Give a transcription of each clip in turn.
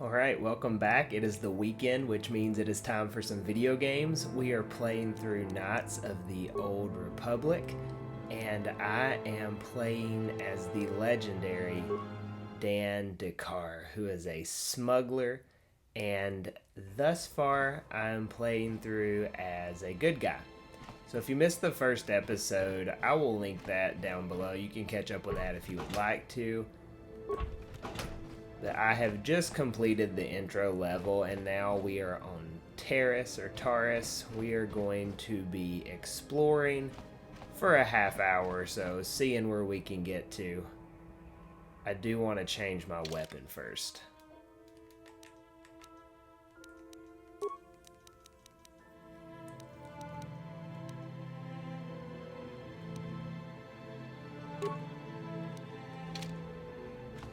Alright, welcome back. It is the weekend, which means it is time for some video games. We are playing through Knights of the Old Republic, and I am playing as the legendary Dan Dakar, who is a smuggler, and thus far I'm playing through as a good guy. So if you missed the first episode, I will link that down below. You can catch up with that if you would like to. I have just completed the intro level, and now we are on Taris or Taris. We are going to be exploring for a half hour or so, seeing where we can get to. I do want to change my weapon first.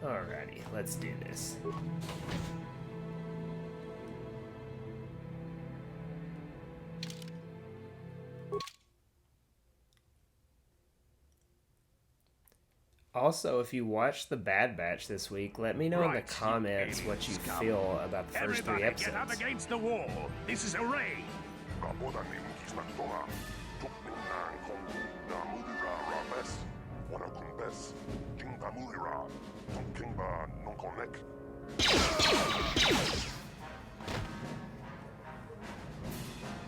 Alrighty, let's do this. Also, if you watched The Bad Batch this week, let me know in the comments what you feel about the first three episodes. Get up against the wall. This is a raid.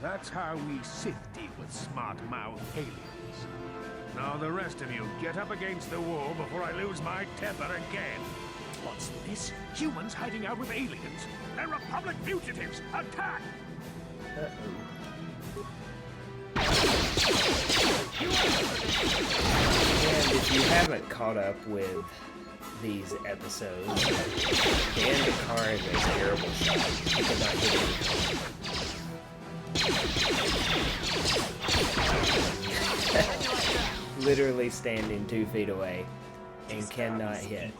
That's how we sift deal with smart-mouthed aliens. Now the rest of you, get up against the wall before I lose my temper again. What's this? Humans hiding out with aliens? They're Republic fugitives! Attack! And if you haven't caught up with these episodes, Dan Dakar is a terrible shot. He could not hit anything. Literally standing 2 feet away and cannot hit.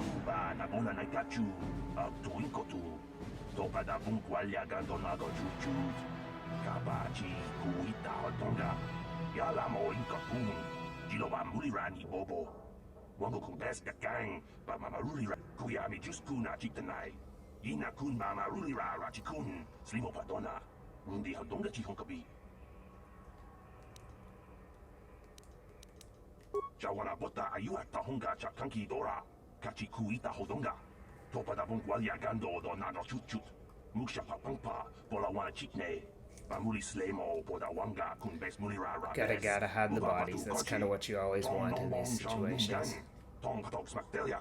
Jawana bota ayuat tahonga chakanki dora kachi kuita hodonga topada bungwalia gando do nano chuchut muksha papangpa bola wana chikne bamuli slemo boda wanga kun bes mulira ra Gotta hide the bodies. That's kind of what you always want in these situations. Tong tox mactelia.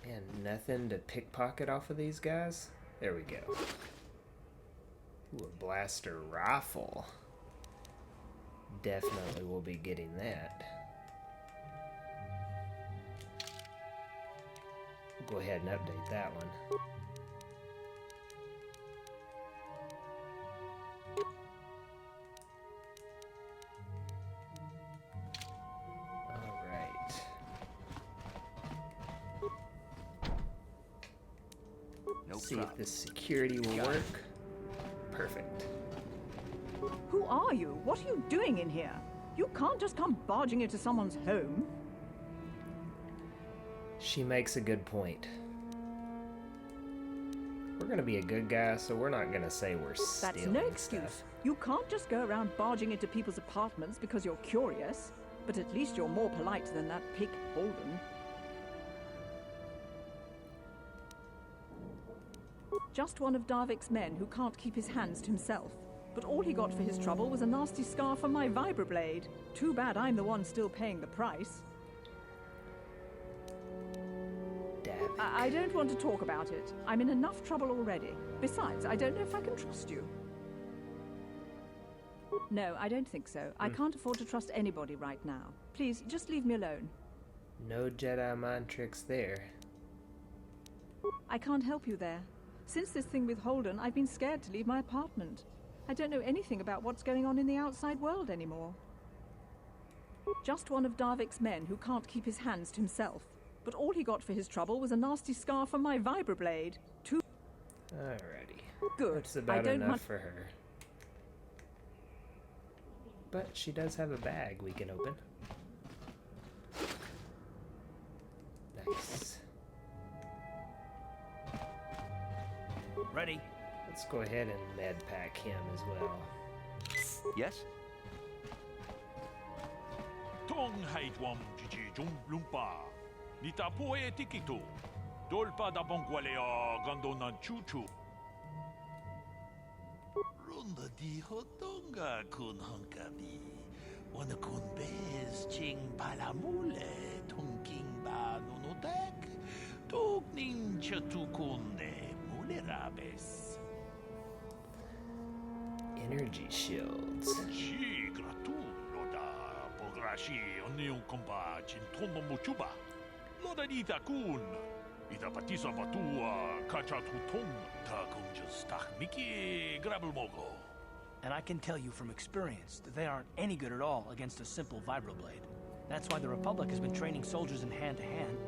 And nothing to pickpocket off of these guys. There we go. Ooh, a blaster rifle. Definitely will be getting that. Go ahead and update that one. Alright. See if this security will work. Perfect. Who are you? What are you doing in here? You can't just come barging into someone's home. She makes a good point. We're gonna be a good guy, so we're not gonna say we're stealing That's no excuse. stuff. You can't just go around barging into people's apartments because you're curious. But at least you're more polite than that pig Holden. Just one of Darvik's men who can't keep his hands to himself. But all he got for his trouble was a nasty scar from my vibroblade. Too bad I'm the one still paying the price. I don't want to talk about it. I'm in enough trouble already. Besides, I don't know if I can trust you. No, I don't think so. I can't afford to trust anybody right now. Please, just leave me alone. No Jedi mind tricks there. I can't help you there. Since this thing with Holden, I've been scared to leave my apartment. I don't know anything about what's going on in the outside world anymore. Just one of Darvik's men who can't keep his hands to himself. But all he got for his trouble was a nasty scar from my vibroblade. Alrighty. Good. That's about enough for her. But she does have a bag we can open. Taris. Ready? Let's go ahead and med pack him as well. Yes? Tong haitwam chichi jung lumpa. Nita poe tikito. Dolpa da bonqualea gandonan chuchu. Runda di hotonga kun hunkabi. Wana kun bez ching palamule. Tunking ba nunotek. Tugning chatukunde mulerabes. Energy shields. Chi gratu loda pograshi onion compa chintombo muchuba. Loda nita kun. Ita patisa batua kachatutung ta kunjas miki grabelmogo. And I can tell you from experience that they aren't any good at all against a simple vibroblade. That's why the Republic has been training soldiers in hand-to-hand.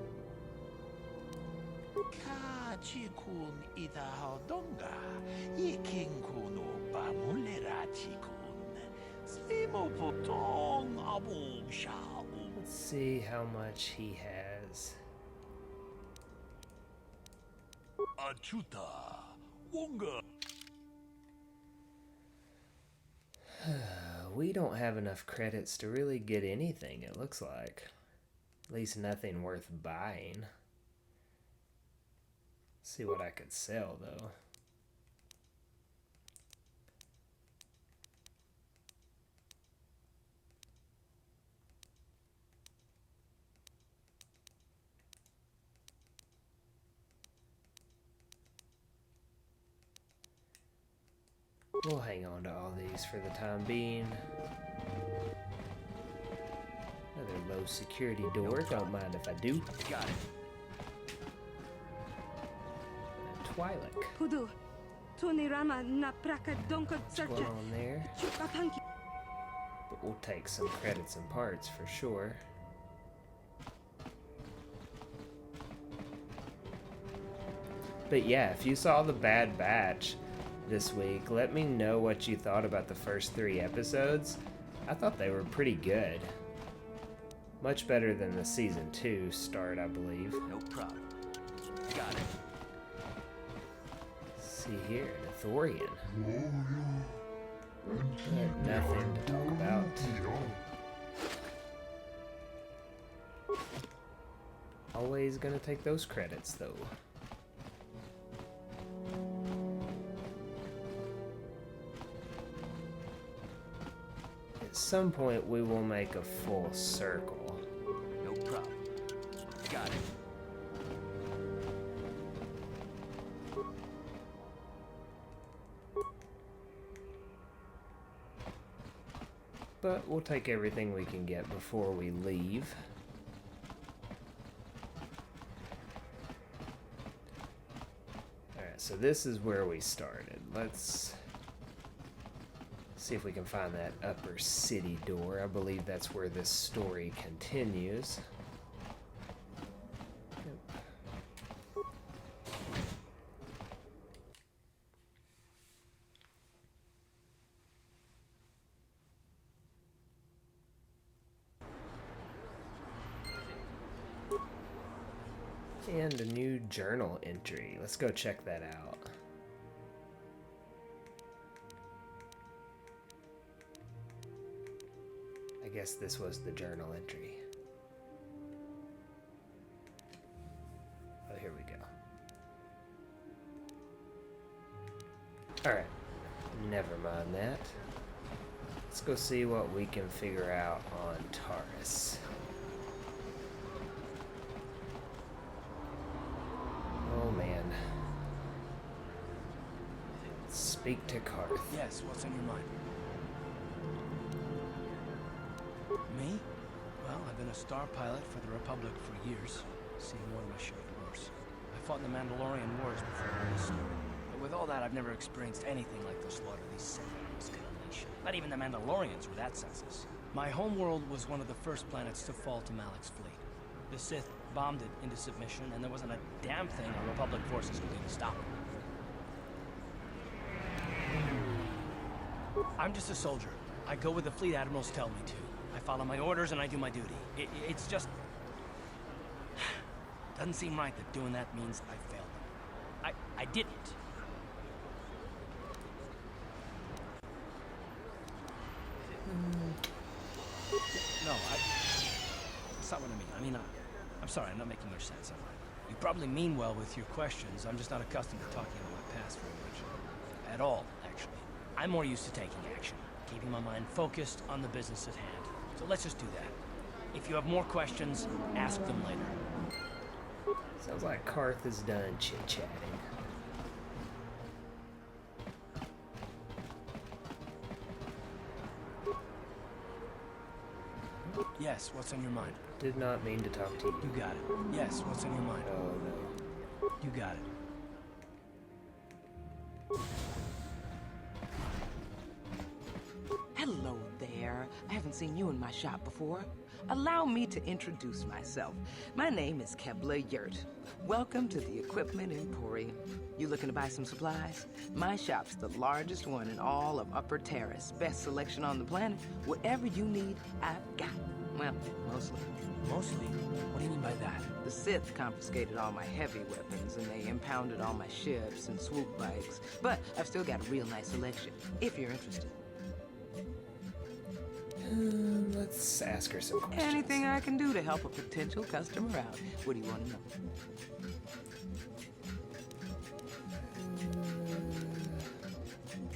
Ka chikun ita hodonga. Iking kuno ba mulera chikun. Slimo potong abu shao. Let's see how much he has. Achuta wonga. We don't have enough credits to really get anything, it looks like. At least nothing worth buying. See what I could sell, though. We'll hang on to all these for the time being. Another low security door, don't mind if I do. Got it. Twi'lek. Pudu, Tunirama na praka donko What's going searcha. on there? Chukapanki. But we'll take some credits and parts for sure. But yeah, if you saw the Bad Batch this week, let me know what you thought about the first 3 episodes. I thought they were pretty good. Much better than the season 2 start, I believe. No problem. Got it. See here, an Ithorian. But nothing to talk about. Always gonna take those credits, though. At some point, we will make a full circle. No problem. Got it. But we'll take everything we can get before we leave. Alright, so this is where we started. Let's see if we can find that upper city door. I believe that's where this story continues. Yep. And a new journal entry. Let's go check that out. I guess this was the journal entry. Oh, here we go. Alright. Never mind that. Let's go see what we can figure out on Taris. Oh man. Speak to Karth. Yes, what's on your mind? Me? Well, I've been a star pilot for the Republic for years. Seen more of my share of wars. I fought in the Mandalorian Wars before all this started. But with all that, I've never experienced anything like the slaughter these Sentinels can unleash. Not even the Mandalorians were that senseless. My homeworld was one of the first planets to fall to Malik's fleet. The Sith bombed it into submission, and there wasn't a damn thing our Republic forces could do to stop it. I'm just a soldier. I go where the fleet admirals tell me to. I follow my orders and I do my duty. It's just... Doesn't seem right that doing that means I failed them. I didn't. No, that's not what I mean. I'm sorry, I'm not making much sense. You probably mean well with your questions. I'm just not accustomed to talking about my past very much. At all, actually. I'm more used to taking action, keeping my mind focused on the business at hand. So let's just do that. If you have more questions, ask them later. Sounds like Karth is done chit-chatting. Yes, what's on your mind? Did not mean to talk to you. You got it. Yes, what's on your mind? Oh no. You got it. Hello there. I haven't seen you in my shop before. Allow me to introduce myself. My name is Kebla Yurt. Welcome to the Equipment Emporium. You looking to buy some supplies? My shop's the largest one in all of Upper Taris. Best selection on the planet. Whatever you need, I've got. Well, mostly. Mostly? What do you mean by that? The Sith confiscated all my heavy weapons, and they impounded all my ships and swoop bikes. But I've still got a real nice selection, if you're interested. Let's ask her some questions. Anything I can do to help a potential customer out. What do you want to know?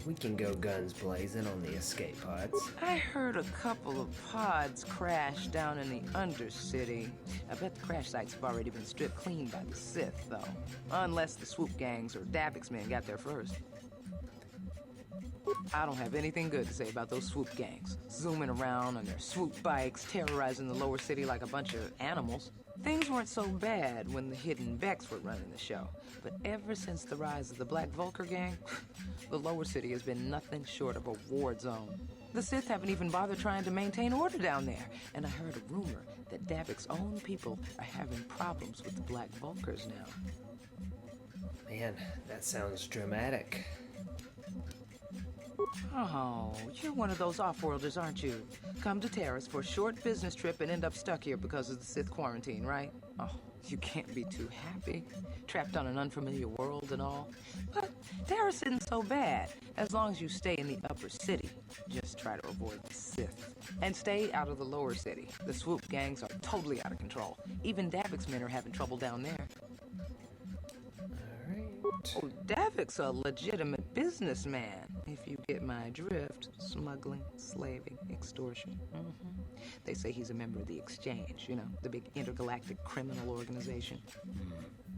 We can go guns blazing on the escape pods. I heard a couple of pods crash down in the Undercity. I bet the crash sites have already been stripped clean by the Sith, though. Unless the swoop gangs or Davik's men got there first. I don't have anything good to say about those swoop gangs. Zooming around on their swoop bikes, terrorizing the lower city like a bunch of animals. Things weren't so bad when the Hidden Becks were running the show. But ever since the rise of the Black Vulcar gang, the lower city has been nothing short of a war zone. The Sith haven't even bothered trying to maintain order down there. And I heard a rumor that Davik's own people are having problems with the Black Vulcars now. Man, that sounds dramatic. Oh, you're one of those off-worlders, aren't you? Come to Taris for a short business trip and end up stuck here because of the Sith quarantine, right? Oh, you can't be too happy. Trapped on an unfamiliar world and all. But Taris isn't so bad, as long as you stay in the upper city. Just try to avoid the Sith. And stay out of the lower city. The swoop gangs are totally out of control. Even Davik's men are having trouble down there. Oh, Davik's a legitimate businessman, if you get my drift. Smuggling, slaving, extortion. They say he's a member of the Exchange, you know, the big intergalactic criminal organization.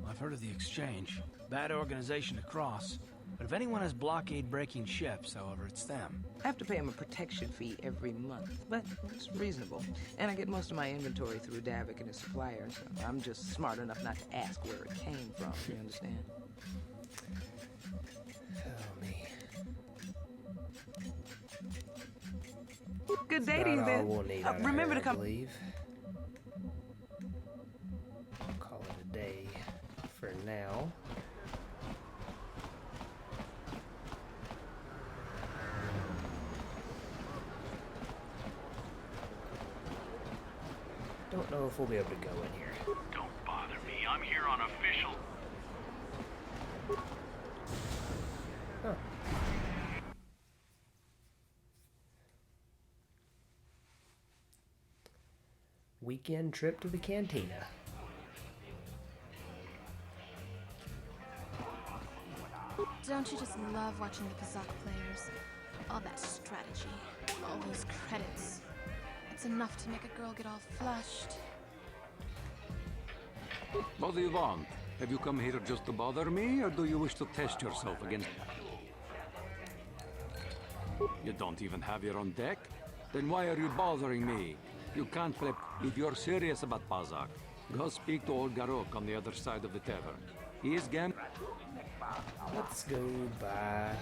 I've heard of the Exchange. Bad organization to cross. But if anyone has blockade-breaking ships, however, it's them. I have to pay him a protection fee every month, but it's reasonable. And I get most of my inventory through Davik and his suppliers. So I'm just smart enough not to ask where it came from, you understand? Oh, me. Good day Not to you, all then. we'll need out of Remember her, to come. I believe. I'll call it a day for now. Don't know if we'll be able to go in here. Don't bother me. I'm here on official. Huh. Weekend trip to the cantina. Don't you just love watching the Kazakh players? All that strategy, all those credits. It's enough to make a girl get all flushed. What do you want? Have you come here just to bother me, or do you wish to test yourself against... You don't even have your own deck? Then why are you bothering me? You can't play... If you're serious about Pazak, go speak to old Garok on the other side of the tavern. He is Let's go buy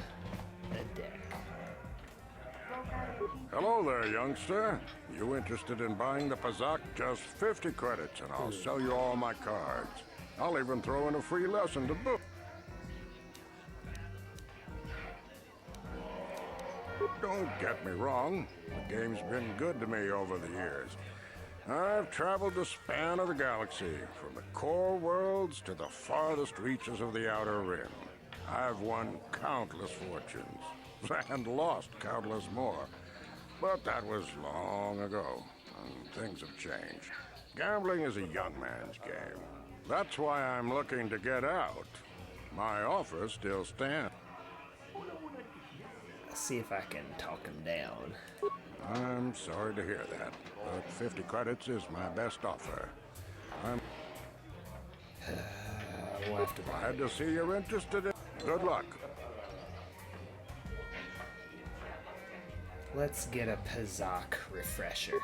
a deck. Hello there, youngster. You interested in buying the Pazak? Just 50 credits, and I'll sell you all my cards. I'll even throw in a free lesson to boot. Don't get me wrong. The game's been good to me over the years. I've traveled the span of the galaxy, from the core worlds to the farthest reaches of the Outer Rim. I've won countless fortunes, and lost countless more. But that was long ago, and things have changed. Gambling is a young man's game. That's why I'm looking to get out. My offer still stands. Let's see if I can talk him down. I'm sorry to hear that, but 50 credits is my best offer. We'll have to buy Glad to see you're interested in... Good luck. Let's get a Pazak refresher.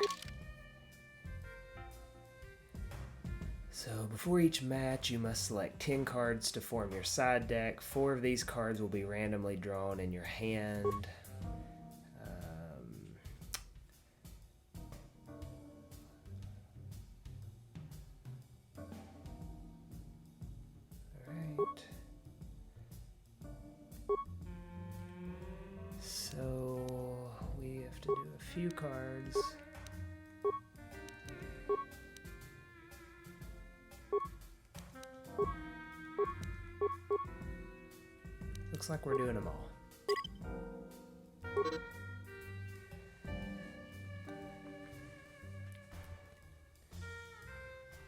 So before each match, you must select 10 cards to form your side deck. 4 of these cards will be randomly drawn in your hand. Alright. So we have to do a few cards. Looks like we're doing them all.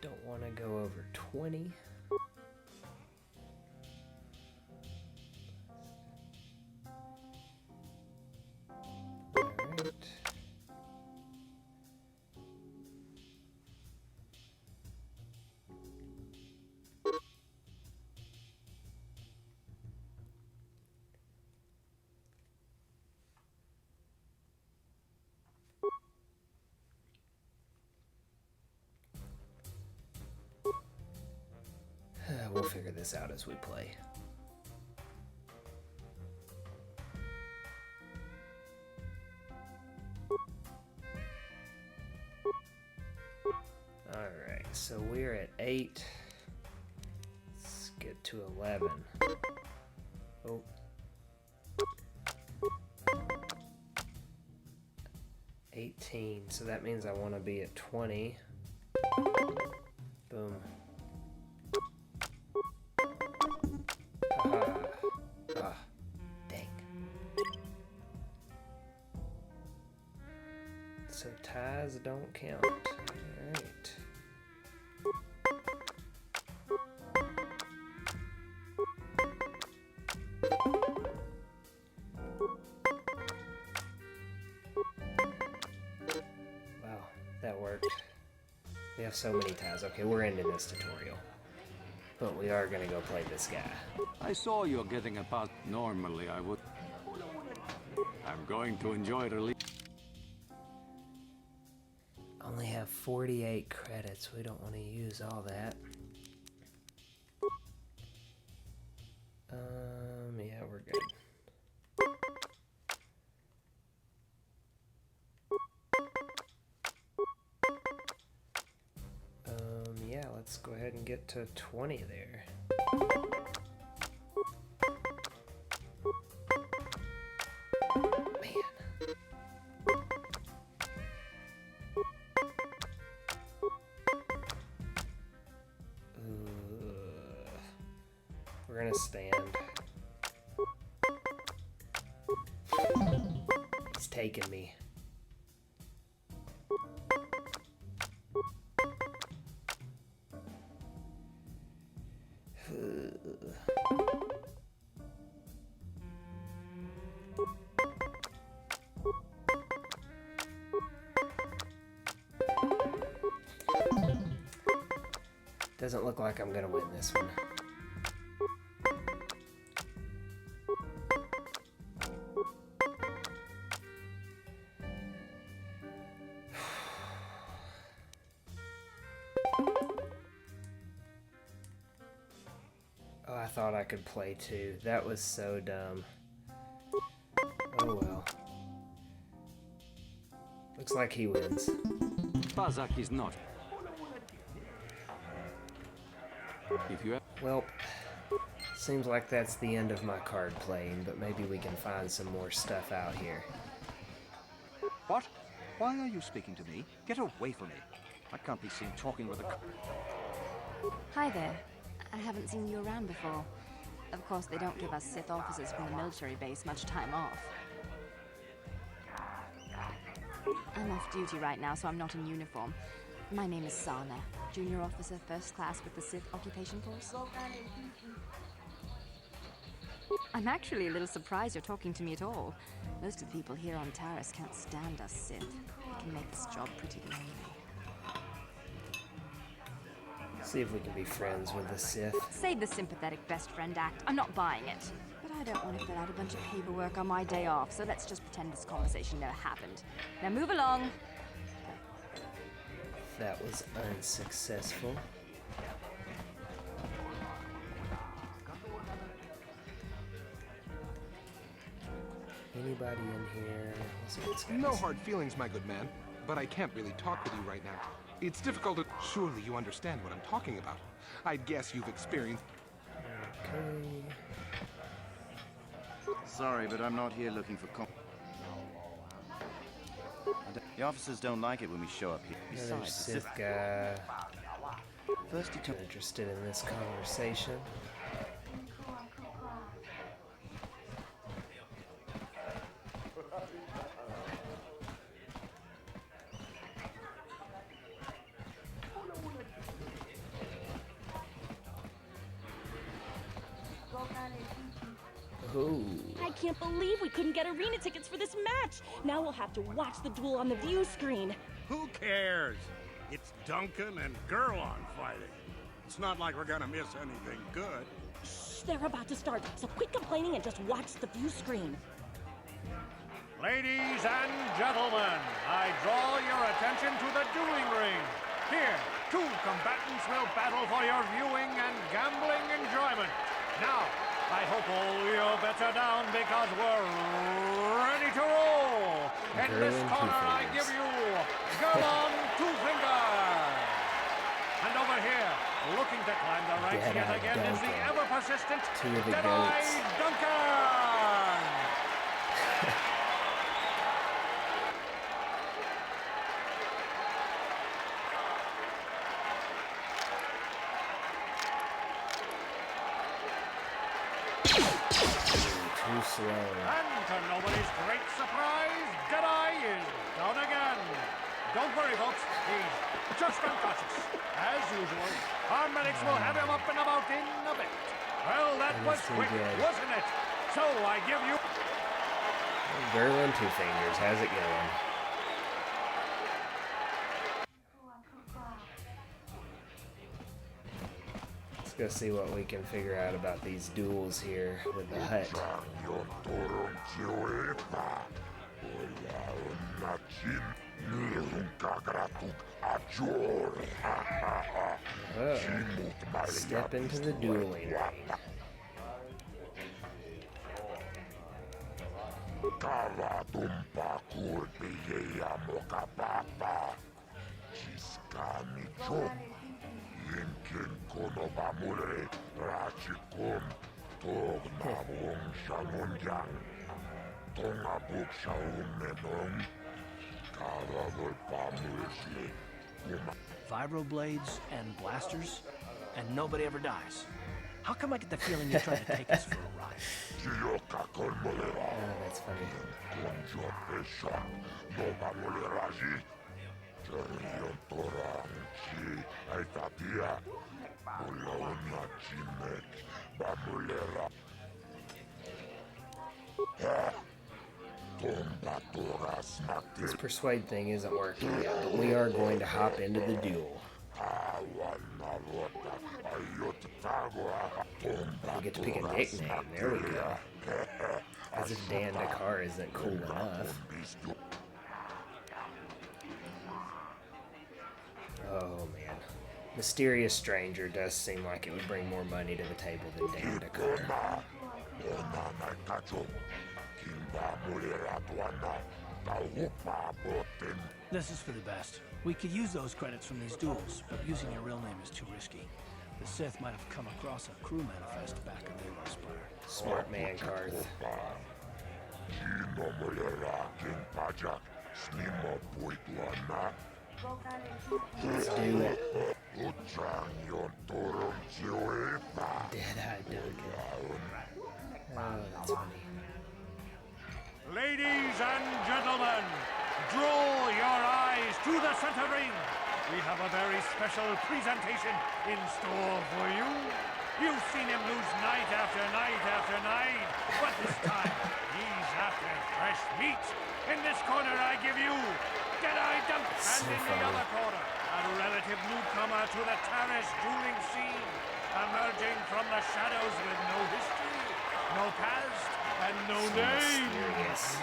Don't want to go over 20. All right. We'll figure this out as we play. Alright, so we're at 8. Let's get to 11. Oh. So that means I want to be at 20. Boom. Dang. So ties don't count. Alright. Wow, that worked. We have so many ties. Okay, we're ending this tutorial. But we are gonna go play this guy. I saw you're getting a pass. Normally I would. I'm going to enjoy release. Only have 48 credits. We don't want to use all that. Yeah, we're good. Yeah, let's go ahead and get to 20 there. Man. We're gonna stand. He's taking me. Doesn't look like I'm gonna win this one. Oh, I thought I could play two. That was so dumb. Oh well. Looks like he wins. Pazak is not. If you have... Well, seems like that's the end of my card playing, but maybe we can find some more stuff out here. What? Why are you speaking to me? Get away from me. I can't be seen talking with a... Hi there. I haven't seen you around before. Of course, they don't give us Sith officers from the military base much time off. I'm off duty right now, so I'm not in uniform. My name is Sana, junior officer, first class with the Sith Occupation Force. I'm actually a little surprised you're talking to me at all. Most of the people here on Taris can't stand us Sith. It can make this job pretty lonely. See if we can be friends with the Sith. Save the sympathetic best friend act. I'm not buying it. But I don't want to fill out a bunch of paperwork on my day off, so let's just pretend this conversation never happened. Now move along. That was unsuccessful. Anybody in here? Let's see what's No hard feelings, my good man. But I can't really talk with you right now. It's difficult to... Surely you understand what I'm talking about. I'd guess you've experienced... Okay. Sorry, but I'm not here looking for The officers don't like it when we show up here. Another Besides, Sith guy. First he took... Interested in this conversation. Ooh. I can't believe we couldn't get arena tickets for this match. Now we'll have to watch the duel on the view screen. Who cares? It's Duncan and Gurlon fighting. It's not like we're gonna miss anything good. Shh, they're about to start, so quit complaining and just watch the view screen. Ladies and gentlemen, I draw your attention to the dueling ring. Here, two combatants will battle for your viewing and gambling enjoyment. Now, I hope all your bets are down because we're ready to roll. In this corner, I give you Gurlon Two Fingers. And over here, looking to climb the ranks yet again is the ever-persistent Deadeye Duncan. Too slow. And to nobody's great surprise, Deadeye is down again. Don't worry, folks. He's just unconscious. As usual, our medics will have him up and about in a bit. Well, that was quick, wasn't it? So I give you... Gurlon Two Fingers, how's it going? Let's go see what we can figure out about these duels here with the hut. Oh, step into the dueling ring. Vibroblades and blasters, and nobody ever dies. How come I get the feeling you're trying to take us for a ride? Oh, that's funny. This persuade thing isn't working yet, but we are going to hop into the duel. We get to pick a nickname. There we go. As if Dan Dakar isn't cool enough. Oh man. Mysterious Stranger does seem like it would bring more money to the table than Dan Dakar. This is for the best. We could use those credits from these duels, but using your real name is too risky. The Sith might have come across a crew manifest back in the Spire. Smart man, Karth. Let's do it. Dead-Eye Duncan. Oh, that's funny. Ladies and gentlemen, draw your eyes to the center ring. We have a very special presentation in store for you. You've seen him lose night after night after night, but this time he's after fresh meat. In this corner I give you Dead-Eye Duncan, and in the other corner, a relative newcomer to the Taris dueling scene, emerging from the shadows with no history, no past, and no name. Serious.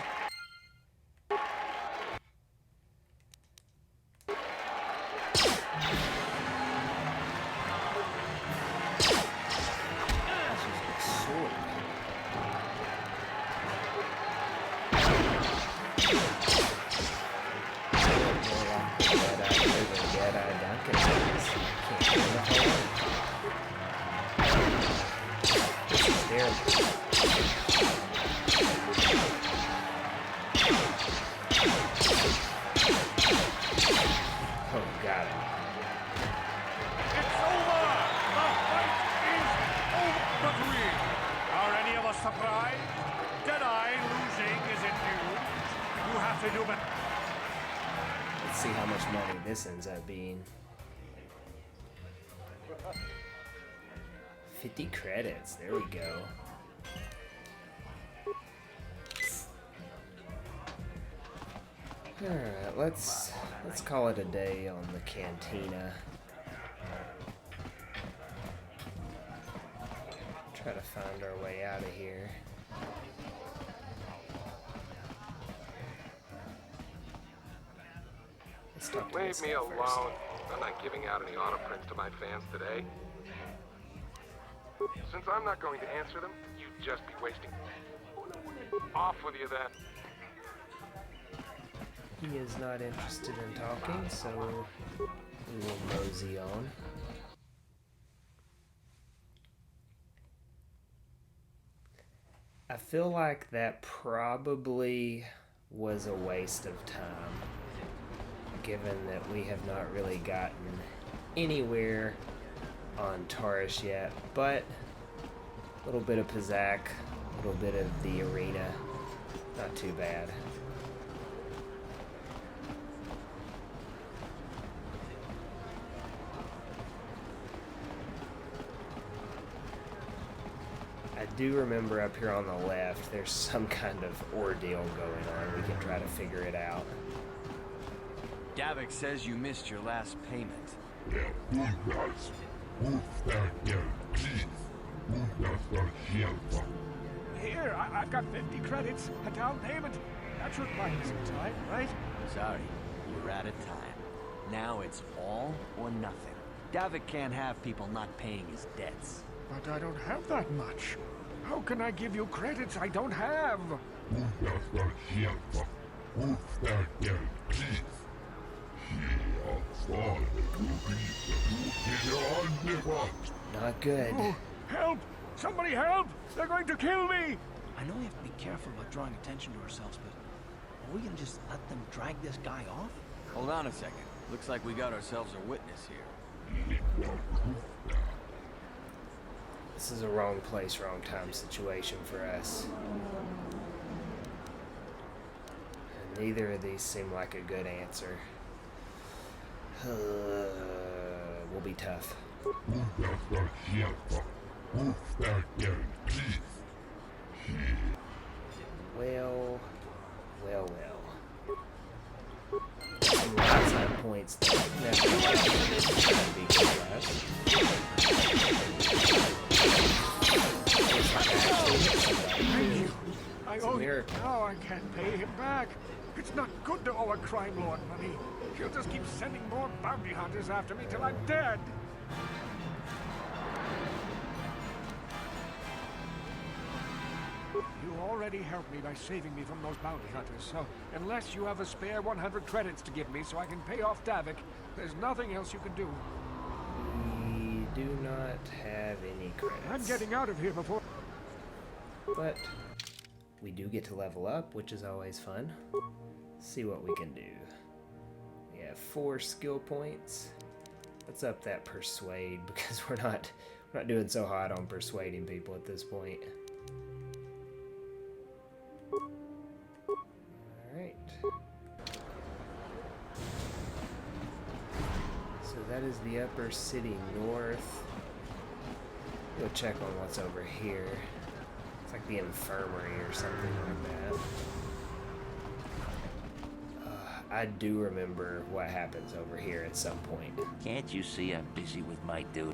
Surprise! Dead-Eye losing isn't new. You have to do better. Let's see how much money this ends up being. 50 credits. There we go. Alright, let's call it a day on the cantina. Try to find our way out of here. Let's talk to Leave me alone. I'm not giving out any auto prints to my fans today. Since I'm not going to answer them, you'd just be wasting. Off with you then. He is not interested in talking, so we will mosey on. I feel like that probably was a waste of time, given that we have not really gotten anywhere on Taris yet, but a little bit of Pizak, a little bit of the arena, not too bad. I do remember up here on the left, there's some kind of ordeal going on. We can try to figure it out. Davik says you missed your last payment. Here, I've got 50 credits, a down payment. That should buy me some time, right? Sorry, you're out of time. Now it's all or nothing. Davik can't have people not paying his debts. But I don't have that much. How can I give you credits I don't have? Not good. Oh, help! Somebody help! They're going to kill me! I know we have to be careful about drawing attention to ourselves, but are we gonna just let them drag this guy off? Hold on a second. Looks like we got ourselves a witness here. This is a wrong place, wrong time situation for us. And neither of these seem like a good answer. Will be tough. Well. Some last time points that never be good for us. I owe him. Now I can't pay him back. It's not good to owe a crime lord money. He'll just keep sending more bounty hunters after me till I'm dead. You already helped me by saving me from those bounty hunters, so unless you have a spare 100 credits to give me so I can pay off Davik, there's nothing else you can do. We do not have any credits. I'm getting out of here before... But we do get to level up, which is always fun. See what we can do. We have 4 skill points. Let's up that persuade because we're not doing so hot on persuading people at this point. Alright. So that is the upper city north. Go check on what's over here. It's like the infirmary or something like that. I do remember what happens over here at some point. Can't you see I'm busy with my dude?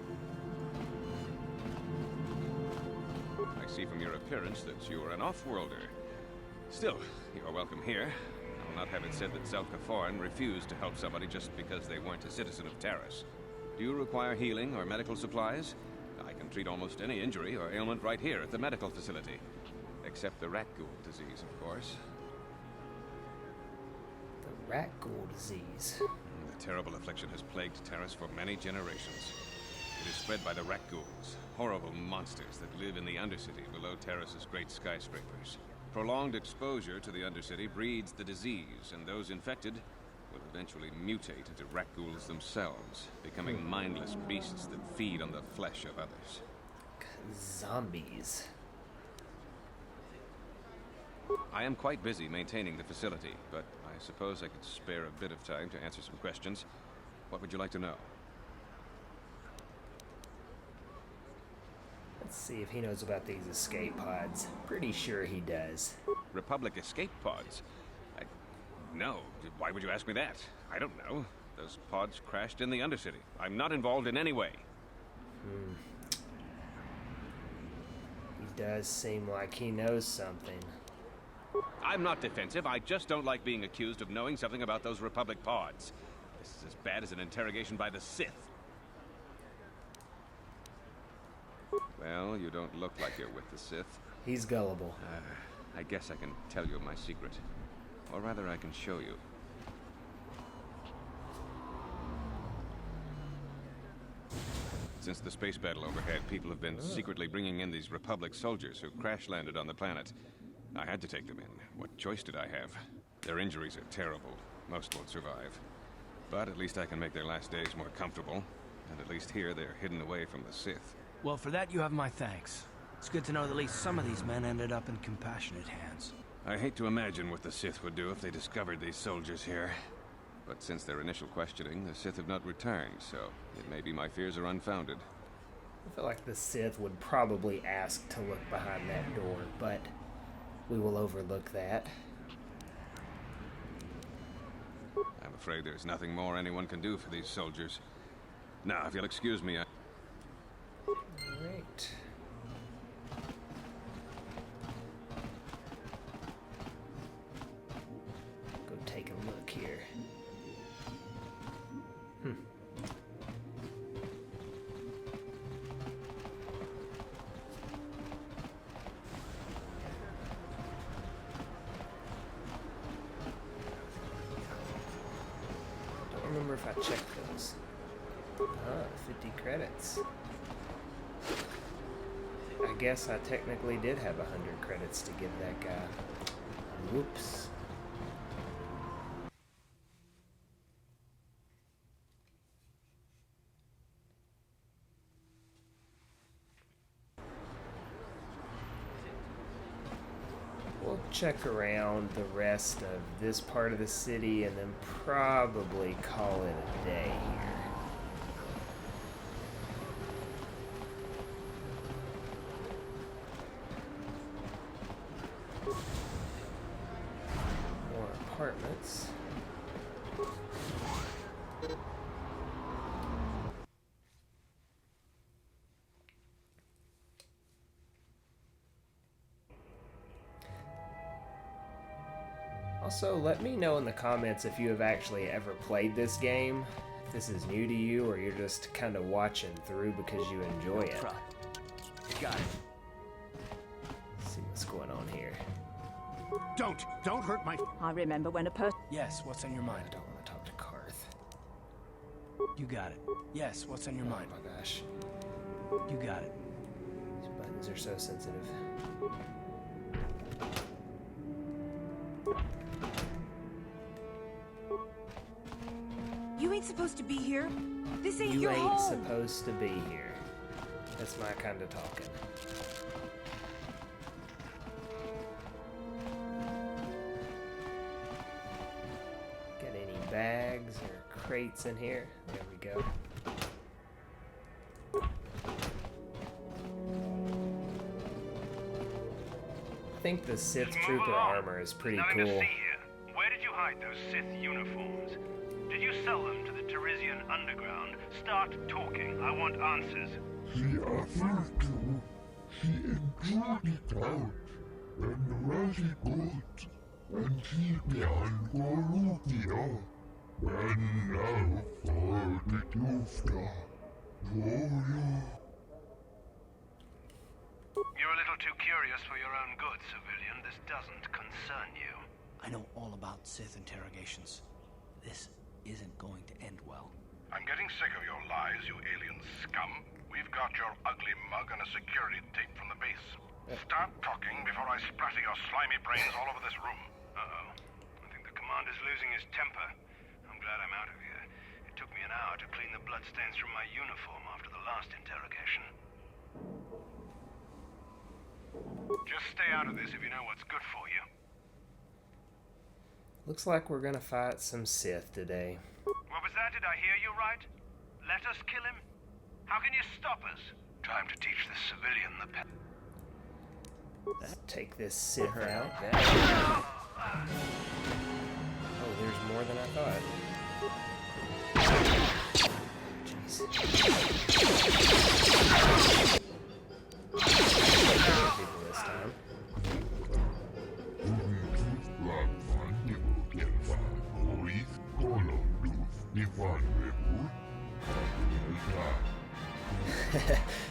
I see from your appearance that you are an off-worlder. Still, you are welcome here. I will not have it said that Selkaforan refused to help somebody just because they weren't a citizen of Taris. Do you require healing or medical supplies? I can treat almost any injury or ailment right here at the medical facility. Except the rat ghoul disease, of course. The rat ghoul disease. The terrible affliction has plagued Taris for many generations. It is spread by the rat ghouls, horrible monsters that live in the Undercity below Taris's great skyscrapers. Prolonged exposure to the Undercity breeds the disease, and those infected will eventually mutate into rat ghouls themselves, becoming mindless beasts that feed on the flesh of others. Zombies. I am quite busy maintaining the facility, but I suppose I could spare a bit of time to answer some questions. What would you like to know? Let's see if he knows about these escape pods. Pretty sure he does. Republic escape pods? No. Why would you ask me that? I don't know. Those pods crashed in the Undercity. I'm not involved in any way. He does seem like he knows something. I'm not defensive. I just don't like being accused of knowing something about those Republic pods. This is as bad as an interrogation by the Sith. Well, you don't look like you're with the Sith. He's gullible. I guess I can tell you my secret. Or rather, I can show you. Since the space battle overhead, people have been secretly bringing in these Republic soldiers who crash-landed on the planet. I had to take them in. What choice did I have? Their injuries are terrible. Most won't survive. But at least I can make their last days more comfortable. And at least here, they're hidden away from the Sith. Well, for that, you have my thanks. It's good to know that at least some of these men ended up in compassionate hands. I hate to imagine what the Sith would do if they discovered these soldiers here. But since their initial questioning, the Sith have not returned, so it may be my fears are unfounded. I feel like the Sith would probably ask to look behind that door, but we will overlook that. I'm afraid there's nothing more anyone can do for these soldiers. Now, if you'll excuse me, Alright. Go take a look here. Don't remember if I checked those. 50 credits. I guess I technically did have 100 credits to give that guy. Whoops. We'll check around the rest of this part of the city and then probably call it a day here. Apartments. Also, let me know in the comments if you have actually ever played this game, if this is new to you, or you're just kind of watching through because you enjoy it. Got it. Let's see what's going on here. Don't hurt my... I remember when a person... Yes, what's on your mind? I don't want to talk to Karth. You got it. Yes, what's on your mind? Oh my gosh. You got it. These buttons are so sensitive. ain't supposed to be here. This ain't You your ain't home. supposed to be here. That's my kind of talking. Got any bags or crates in here? There we go. I think the Sith Trooper armor is pretty Nothing cool. to see here. Where did you hide those Sith uniforms? Did you sell them to the Tarisian underground? Start talking. I want answers. She offered to. She enjoyed it out. And Razi got. And she began Gorukia. And now for the Tufta. You're a little too curious for your own good, civilian. This doesn't concern you. I know all about Sith interrogations. This isn't going to end well. I'm getting sick of your lies, you alien scum. We've got your ugly mug and a security tape from the base. Start talking before I splatter your slimy brains all over this room. Uh-oh. I think the commander's losing his temper. I'm glad I'm out of here. It took me an hour to clean the bloodstains from my uniform after the last interrogation. Just stay out of this if you know what's good for you. Looks like we're gonna fight some Sith today. What was that? Did I hear you right? Let us kill him? How can you stop us? Time to teach this civilian the Let's take this Sith out. Oh, there's more than I thought. Jeez. People this time.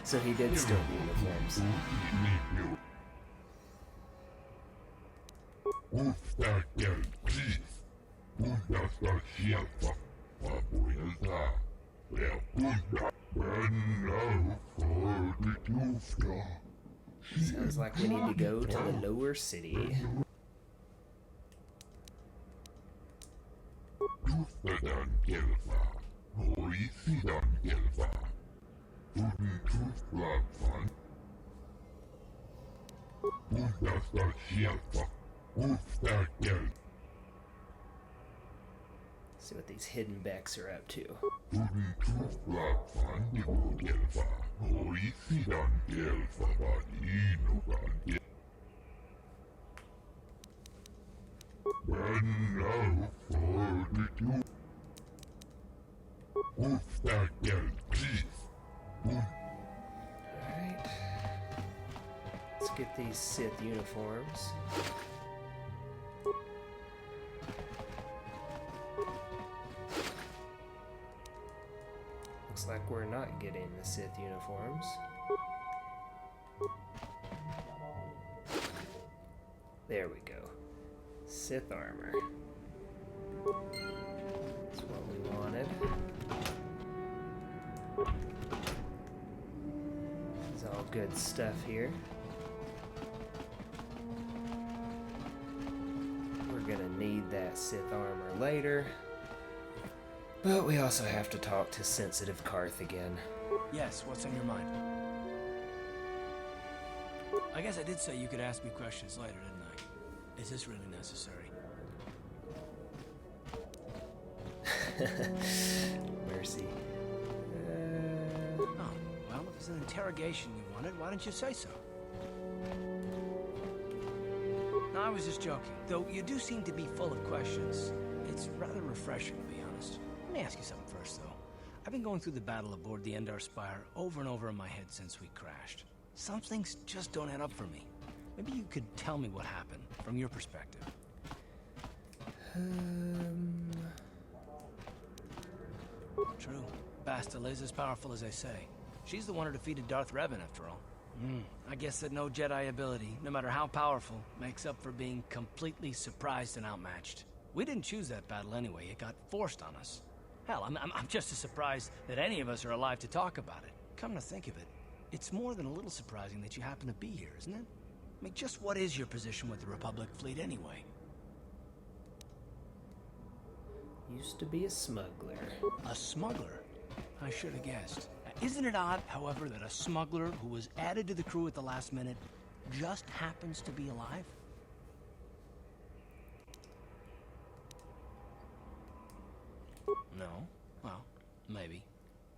So he did steal the uniforms. Sounds like we need to go to the lower city. See what these hidden becks are up to. Alright. Let's get these Sith uniforms. Looks like we're not getting the Sith uniforms. There we go. Sith armor. That's what we wanted. It's all good stuff here. We're gonna need that Sith armor later. But we also have to talk to sensitive Karth again. Yes, what's on your mind? I guess I did say you could ask me questions later, didn't I? Is this really necessary? Mercy. Oh, well, if it's an interrogation you wanted, why didn't you say so? No, I was just joking. Though you do seem to be full of questions. It's rather refreshing, to be honest. Let me ask you something first, though. I've been going through the battle aboard the Endar Spire over and over in my head since we crashed. Some things just don't add up for me. Maybe you could tell me what happened, from your perspective. True. Bastila is as powerful as they say. She's the one who defeated Darth Revan, after all. I guess that no Jedi ability, no matter how powerful, makes up for being completely surprised and outmatched. We didn't choose that battle anyway. It got forced on us. Hell, I'm just as surprised that any of us are alive to talk about it. Come to think of it, it's more than a little surprising that you happen to be here, isn't it? I mean, just what is your position with the Republic fleet anyway? Used to be a smuggler. A smuggler? I should have guessed. Isn't it odd, however, that a smuggler who was added to the crew at the last minute just happens to be alive? No? Well, maybe.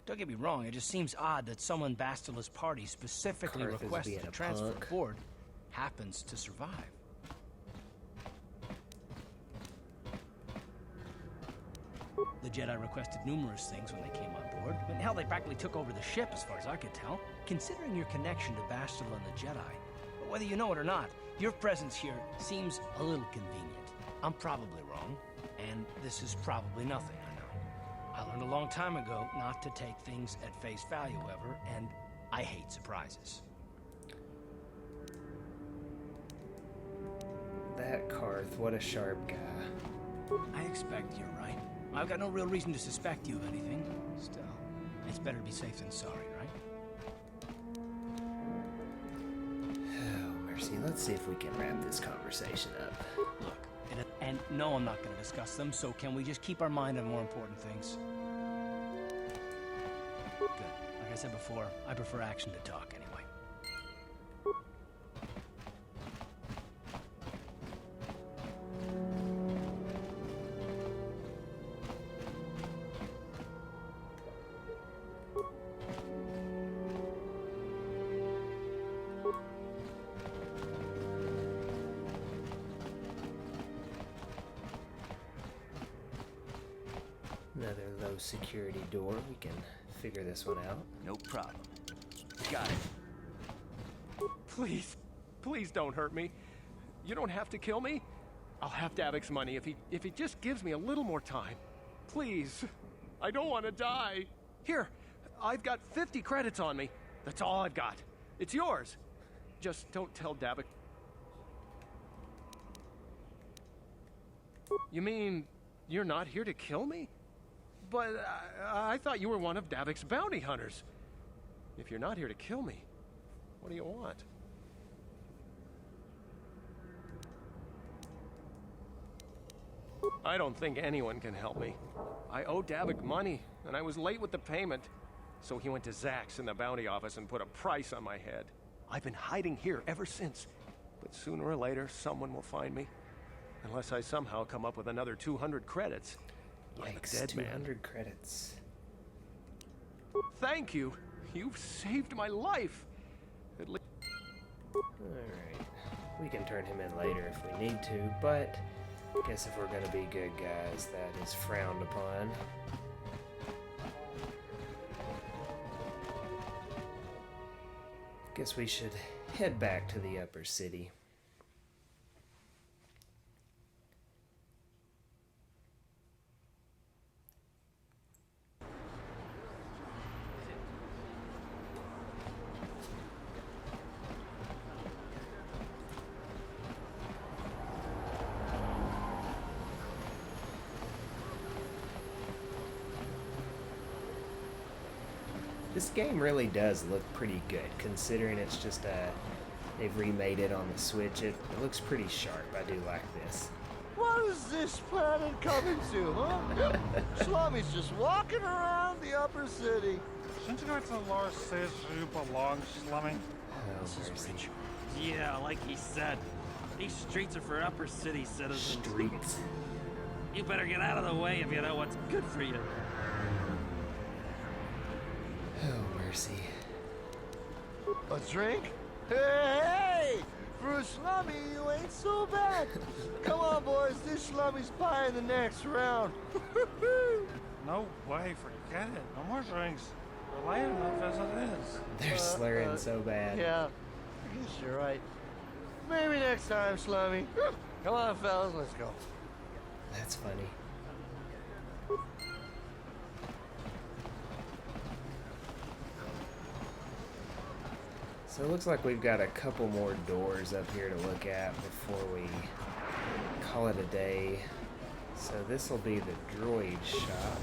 Don't get me wrong, it just seems odd that someone Bastila's party specifically Karth is requested being to a transfer punk. aboard happens to survive. The Jedi requested numerous things when they came on board, but hell, they practically took over the ship as far as I could tell. Considering your connection to Bastila and the Jedi, whether you know it or not, your presence here seems a little convenient. I'm probably wrong, and this is probably nothing, I know. I learned a long time ago not to take things at face value ever, and I hate surprises. That Karth, what a sharp guy. I expect you're right. I've got no real reason to suspect you of anything. Still, it's better to be safe than sorry, right? Oh, mercy. Let's see if we can wrap this conversation up. Look, and no, I'm not going to discuss them, so can we just keep our mind on more important things? Good. Like I said before, I prefer action to talk anyway. Another low security door. We can figure this one out. No problem. Got it. Please don't hurt me. You don't have to kill me. I'll have Davik's money if he just gives me a little more time. Please. I don't want to die. Here, I've got 50 credits on me. That's all I've got. It's yours. Just don't tell Davik. You mean you're not here to kill me? But I thought you were one of Davik's bounty hunters. If you're not here to kill me, what do you want? I don't think anyone can help me. I owe Davik money, and I was late with the payment. So he went to Zack's in the bounty office and put a price on my head. I've been hiding here ever since. But sooner or later, someone will find me. Unless I somehow come up with another 200 credits. Yikes, Dead 200 man. credits. Thank you. You've saved my life. At least. Alright. We can turn him in later if we need to, but I guess if we're gonna be good guys, that is frowned upon. Guess we should head back to the upper city. This game really does look pretty good, considering it's just they've remade it on the Switch. It looks pretty sharp. I do like this. What is this planet coming to, huh? Slummy's just walking around the upper city. Shouldn't you know it's the lower cities who belong, Slummy? Oh, mercy. Yeah, like he said, these streets are for upper city citizens. Streets. You better get out of the way if you know what's good for you. Oh, mercy. A drink? Hey! For a slummy, you ain't so bad. Come on, boys. This slummy's buying the next round. No way, forget it. No more drinks. We're late enough as it is. They're slurring so bad. Yeah, I guess you're right. Maybe next time, slummy. Come on, fellas, let's go. That's funny. So it looks like we've got a couple more doors up here to look at before we call it a day. So this will be the droid shop.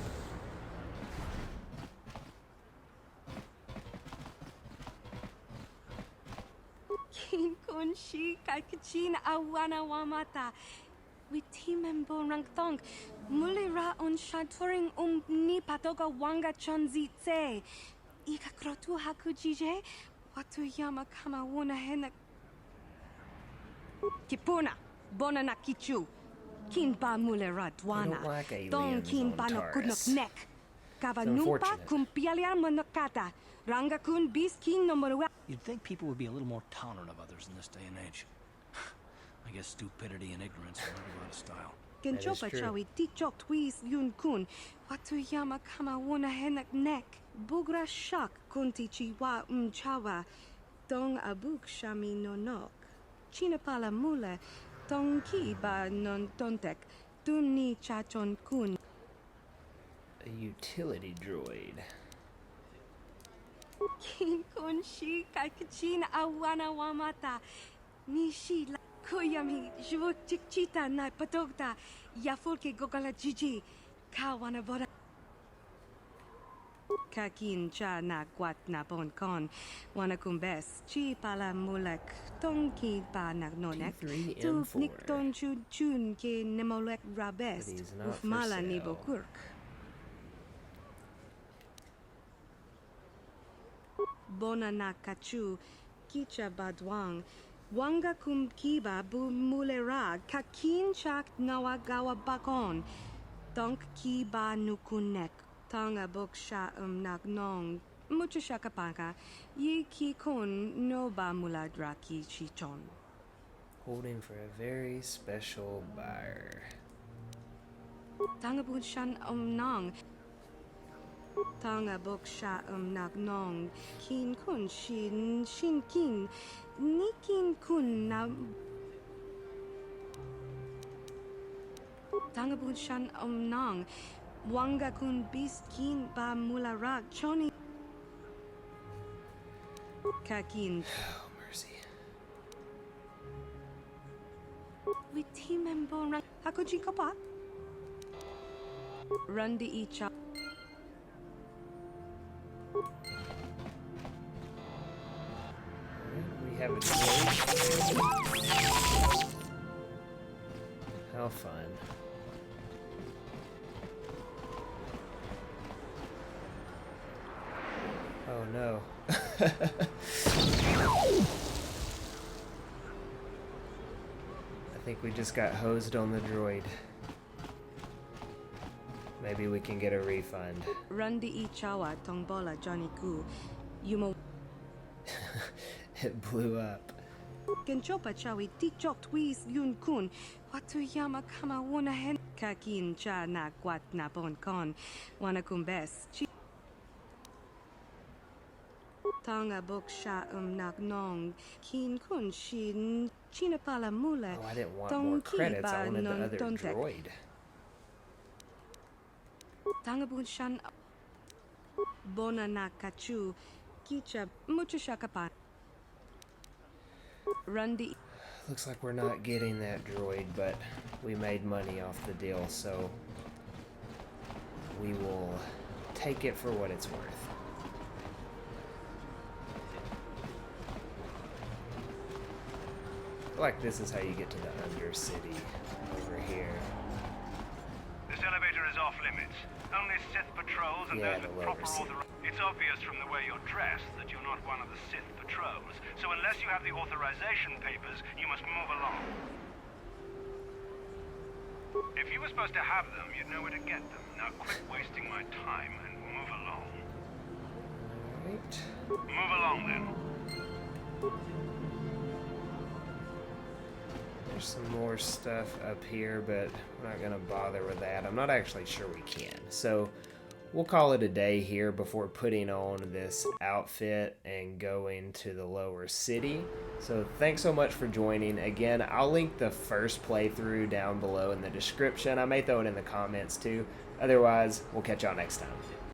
Witimembo rangthong. Mulira on shadfuring ni patoga wanga chonzitse. Ika krotu hakujije. Watu yama kama wuna hena. Kipuna. Bona na kichu. Kinba mulera dwana. Don kinba no kudnok nek. Kavanupa kumpialia monokata. Ranga kun bis kin no morua. You'd think people would be a little more tolerant of others in this day and age. I guess stupidity and ignorance are never out of style. Genchopa chawi tikchok twis yun kun. Watu yama kama wuna henak nek. Bugra shak kunti chiwa chawa. Dong abuk shami no nok. Chinapala mule. Dong ki ba non tontek. Duni chachon kun. A utility droid. Kin kun shi kaikachina awana wamata. Nishi la koyami jvuk chikchita na patogta. Yafulke gogala jiji. Kawana bora. Kakin cha na kwat na bon kon. Wana kumbes. Chi pala mulek. Tongki pa nagnonek. Tu nikton chun chun ke nemolek rabest. Ufmala ni bokurk. Bona na kachu. Kicha badwang. Wanga kum kiba bu mulera. Kakin chak nawagawa bakon. Donk kiba nukunek. Tanga boksha nagnong. Mucho shakapaka. Yi ki kon no ba muladraki chichon. Holding for a very special buyer. Tanga bunshan nong. Tanga boksha nagnong. Kin kun shin kin. Nikin kun na. Tanga bunshan nong. Wanga kun biskin ba mularak choni. Kakin. Oh, mercy. Witimembo rang. Hakuji kopa. Rundi icha. We have a droid. How fun. Oh no. I think we just got hosed on the droid. Maybe we can get a refund. Rundi ichawa tongbola Johnny Ku. Yumo. It blew up. Genchopa chawi tikchok twis yun kun. Watu yama kama wuna hen. Kakin cha na kwat na bon kon. Wana kumbes. Tanga boksha nagnong. Kin kun shin. Chinapala mule. Oh, I didn't want more credits. I wanted the other droid. Tanga bunshan. Bona na kachu. Kicha mucho shakapa. Rundi. Looks like we're not getting that droid, but we made money off the deal, so we will take it for what it's worth. I feel like this is how you get to the Undercity over here. This elevator is off limits. Only Sith patrols and those with proper authorization. It's obvious from the way you're dressed that you're not one of the Sith patrols. So unless you have the authorization papers, you must move along. If you were supposed to have them, you'd know where to get them. Now quit wasting my time and move along. Right. Move along then. There's some more stuff up here, but we're not gonna bother with that. I'm not actually sure we can. So we'll call it a day here before putting on this outfit and going to the lower city. So thanks so much for joining. Again, I'll link the first playthrough down below in the description. I may throw it in the comments too. Otherwise, we'll catch y'all next time.